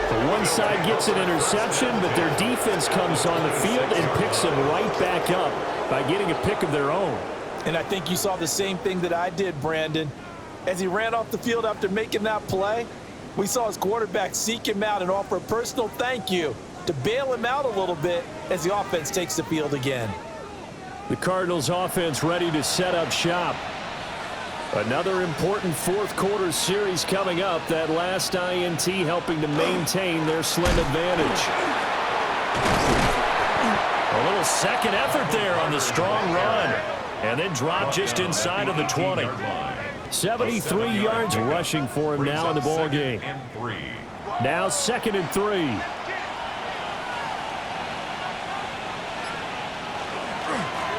The one side gets an interception, but their defense comes on the field and picks them right back up by getting a pick of their own. And I think you saw the same thing that I did, Brandon. As he ran off the field after making that play, we saw his quarterback seek him out and offer a personal thank you to bail him out a little bit as the offense takes the field again. The Cardinals offense ready to set up shop. Another important fourth quarter series coming up. That last INT helping to maintain their slim advantage. A little second effort there on the strong run. And then drop just inside of the 20. 73 yards rushing for him now in the ball game. Now 2nd and 3.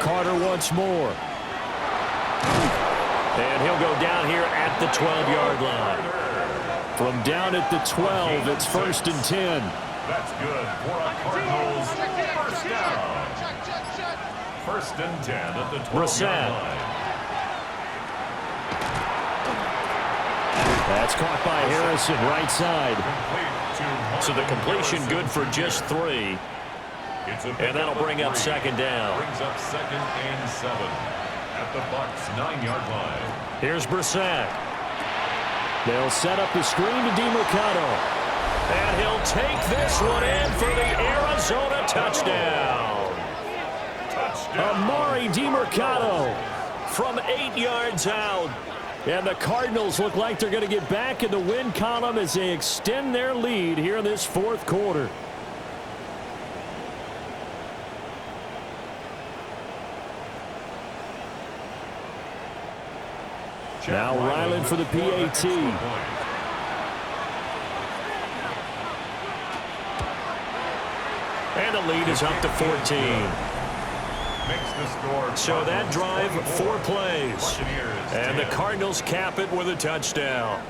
Carter once more. And he'll go down here at the 12-yard line. From down at the 12, it's 1st and 10. That's good for a Cardinals first down. 1st and 10 at the 12-yard line. That's caught by Harrison, right side. So the completion good for just 3. And that'll bring up 2nd down. Brings up 2nd and 7 at the Bucs 9-yard line. Here's Brissett. They'll set up the screen to DeMercado. And he'll take this one in for the Arizona touchdown. Amari DeMercado from 8 yards out. And the Cardinals look like they're going to get back in the win column as they extend their lead here in this fourth quarter. Now Ryland for the PAT. And the lead is up to 14. So that drive, 4 plays. And the Cardinals cap it with a touchdown.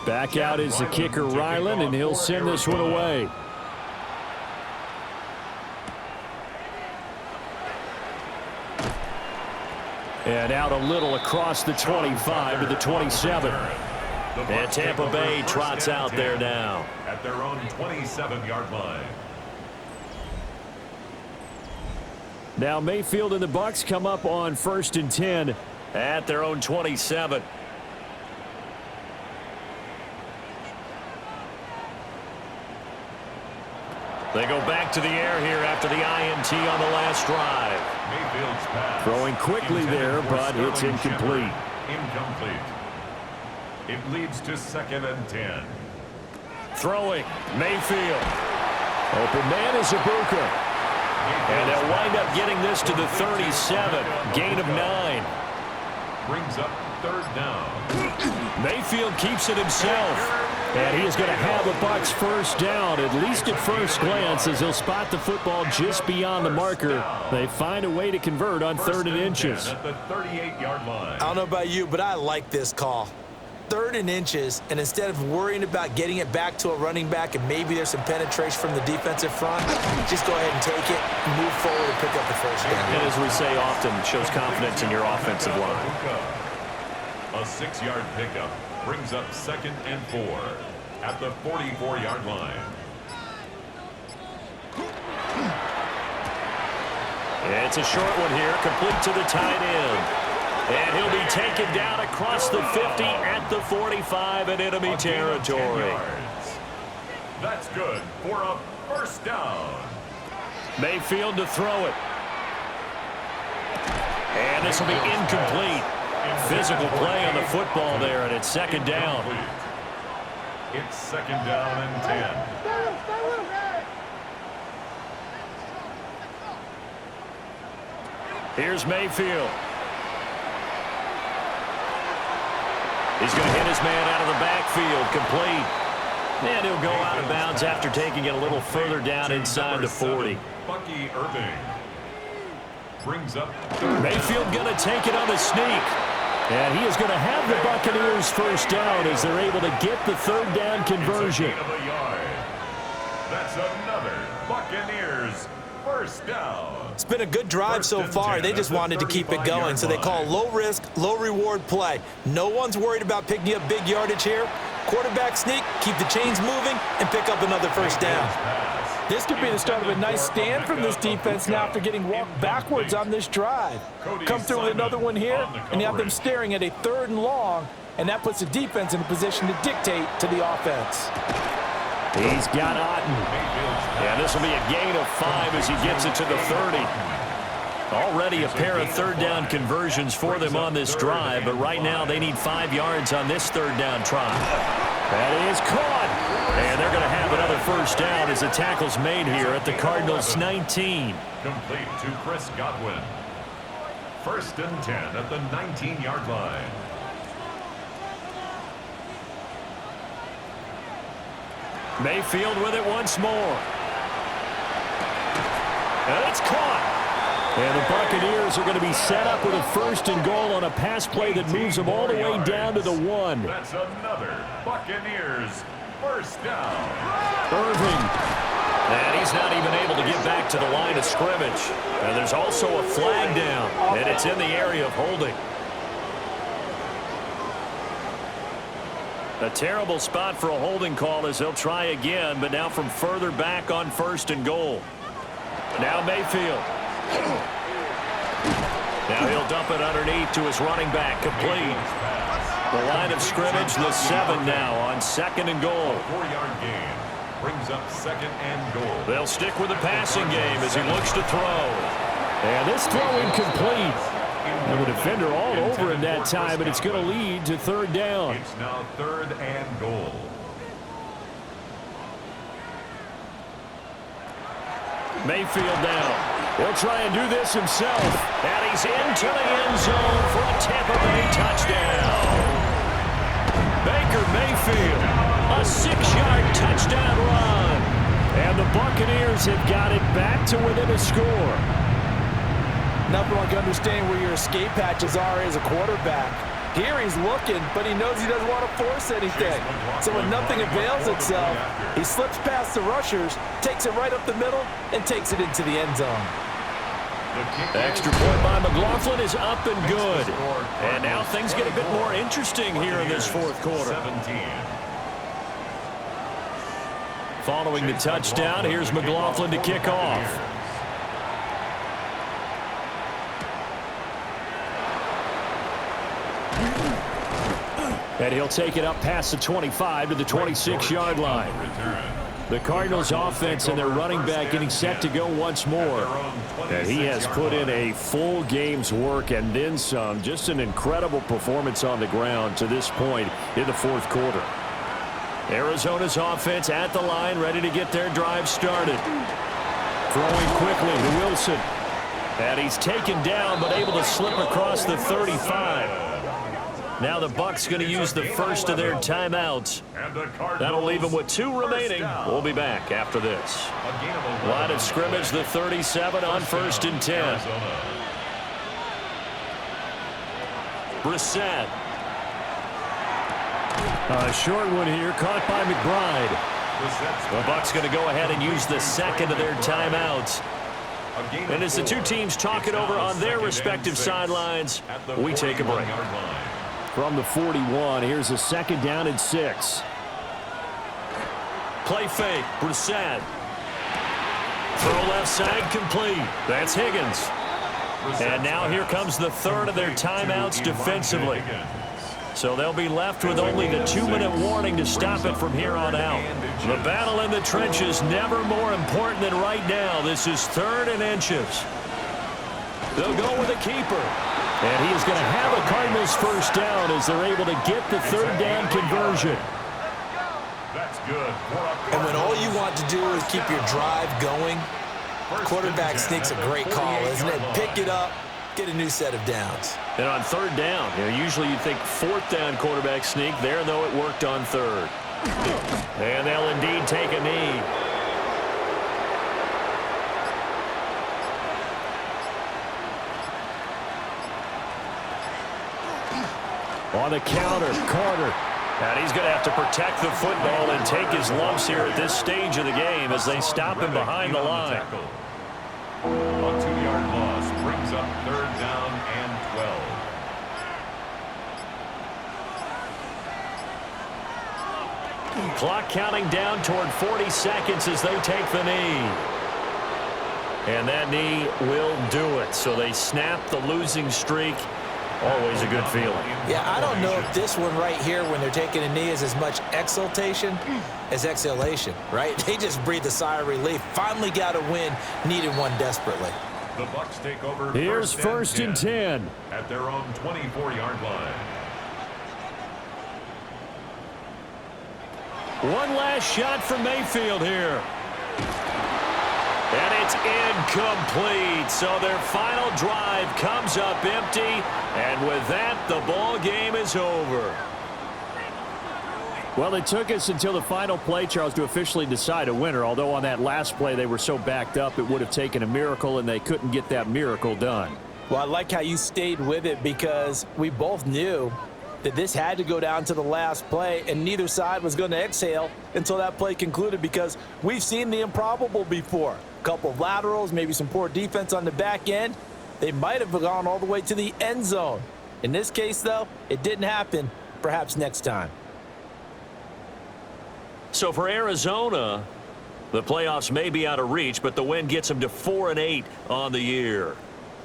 Back out is the kicker, Ryland, and he'll send this one away. And out a little across the 25 to the 27. And Tampa Bay trots out there now. At their own 27-yard line. Now Mayfield and the Bucs come up on 1st and 10 at their own 27. They go back to the air here after the INT on the last drive. Mayfield's pass. Throwing quickly there, but it's incomplete. Incomplete. It leads to 2nd and 10. Throwing, Mayfield. Open man is BUCCA. And they'll wind up getting this to the 37. Gain of 9. brings up third down. Mayfield keeps it himself. And he is going to have a Bucs first down, at least at first glance, as he'll spot the football just beyond the marker. They find a way to convert on 3rd and inches. At the 38-yard line. I don't know about you, but I like this call. 3rd and inches, and instead of worrying about getting it back to a running back and maybe there's some penetration from the defensive front, just go ahead and take it, move forward, and pick up the first down. And as we say often, shows confidence in your offensive line. A 6-yard pickup brings up 2nd and 4 at the 44-yard line. It's a short one here, complete to the tight end. And he'll be taken down across the 50 at the 45 in enemy territory. That's good for a first down. Mayfield to throw it. And this will be incomplete. Physical play on the football there, and it's 2nd down. It's 2nd down and 10. Here's Mayfield. He's going to hit his man out of the backfield, complete. And he'll go out of bounds after taking it a little further down inside the 40. Bucky Irving brings up Mayfield going to take it on the sneak. And he is going to have the Buccaneers first down as they're able to get the 3rd down conversion. That's another Buccaneers first down. It's been a good drive so far. They just wanted to keep it going, so they call low-risk, low-reward play. No one's worried about picking up big yardage here. Quarterback sneak, keep the chains moving, and pick up another first down. This could be the start of a nice stand from this defense now after getting walked backwards on this drive. Come through with another one here, and you have them staring at a 3rd and long, and that puts the defense in a position to dictate to the offense. He's got Otten. And this will be a gain of 5 as he gets it to the 30. Already a pair of 3rd down conversions for them on this drive, but right now they need 5 yards on this 3rd down try. That is caught. And they're going to have another first down as the tackle's made here at the Cardinals' 19. Complete to Chris Godwin. 1st and 10 at the 19-yard line. Mayfield with it once more. And it's caught. And the Buccaneers are going to be set up with a 1st and goal on a pass play that moves them all the way down to the 1. That's another Buccaneers first down. Irving. And he's not even able to get back to the line of scrimmage. And there's also a flag down, and it's in the area of holding. A terrible spot for a holding call as they'll try again, but now from further back on 1st and goal. Now Mayfield. Now he'll dump it underneath to his running back, complete. The line of scrimmage, the 7 now on 2nd and goal. 4-yard gain brings up 2nd and goal. They'll stick with the passing game as he looks to throw. And this throw incomplete. And the defender all over him that time, but it's going to lead to 3rd down. It's now 3rd and goal. Mayfield now. He'll try and do this himself. And he's into the end zone for a Tampa Bay touchdown. Baker Mayfield, a 6-yard touchdown run. And the Buccaneers have got it back to within a score. Nothing like understanding where your escape patches are as a quarterback. Here he's looking, but he knows he doesn't want to force anything. So when nothing avails itself, he slips past the rushers, takes it right up the middle, and takes it into the end zone. The extra point by McLaughlin is up and good. And now things get a bit more interesting here in this 4th quarter. 17. Following the touchdown, here's McLaughlin to kick off. And he'll take it up past the 25 to the 26-yard line. The Cardinals offense and their running back getting set to go once more. And he has put in a full game's work and then some. Just an incredible performance on the ground to this point in the 4th quarter. Arizona's offense at the line, ready to get their drive started. Throwing quickly to Wilson. And he's taken down, but able to slip across the 35. Now the Bucs going to use the first of their timeouts. That'll leave them with 2 remaining. We'll be back after this. Line of scrimmage, the 37 on 1st and 10. Brissett. A short one here, caught by McBride. The Bucs going to go ahead and use the second of their timeouts. And as the two teams talk it over on their respective sidelines, we take a break. From the 41, here's a 2nd down and 6. Play fake, Brissett. Throw left side complete. That's Higgins. And now here comes the 3rd of their timeouts defensively. So they'll be left with only the 2-minute warning to stop it from here on out. The battle in the trenches never more important than right now. This is 3rd and inches. They'll go with a keeper. And he is going to have a Cardinals first down as they're able to get the 3rd down conversion. That's good. And when all you want to do is keep your drive going, quarterback sneak's a great call, isn't it? Pick it up, get a new set of downs. And on 3rd down, usually you think 4th down quarterback sneak. There, though, it worked on 3rd. And they'll indeed take a knee. On the counter, Carter. And he's going to have to protect the football and take his lumps here at this stage of the game as they stop him behind the line. A 2-yard loss brings up 3rd down and 12. Clock counting down toward 40 seconds as they take the knee. And that knee will do it. So they snap the losing streak. Always a good feeling. Yeah, I don't know if this one right here when they're taking a knee is as much exultation as exhalation, right? They just breathe a sigh of relief. Finally got a win, needed one desperately. The Bucs take over. Here's 1st and 10. At their own 24-yard line. One last shot from Mayfield here. And it's incomplete. So their final drive comes up empty. And with that, the ball game is over. Well, it took us until the final play, Charles, to officially decide a winner. Although on that last play they were so backed up, it would have taken a miracle, and they couldn't get that miracle done. Well, I like how you stayed with it because we both knew that this had to go down to the last play, and neither side was going to exhale until that play concluded because we've seen the improbable before. A couple of laterals, maybe some poor defense on the back end. They might have gone all the way to the end zone. In this case, though, it didn't happen. Perhaps next time. So for Arizona, the playoffs may be out of reach, but the win gets them to 4-8 on the year.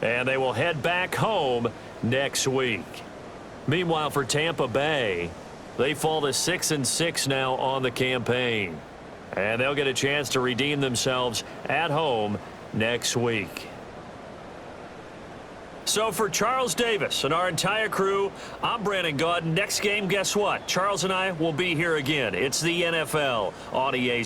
And they will head back home next week. Meanwhile, for Tampa Bay, they fall to 6-6 now on the campaign. And they'll get a chance to redeem themselves at home next week. So for Charles Davis and our entire crew, I'm Brandon Gaudin. Next game, guess what? Charles and I will be here again. It's the NFL on EA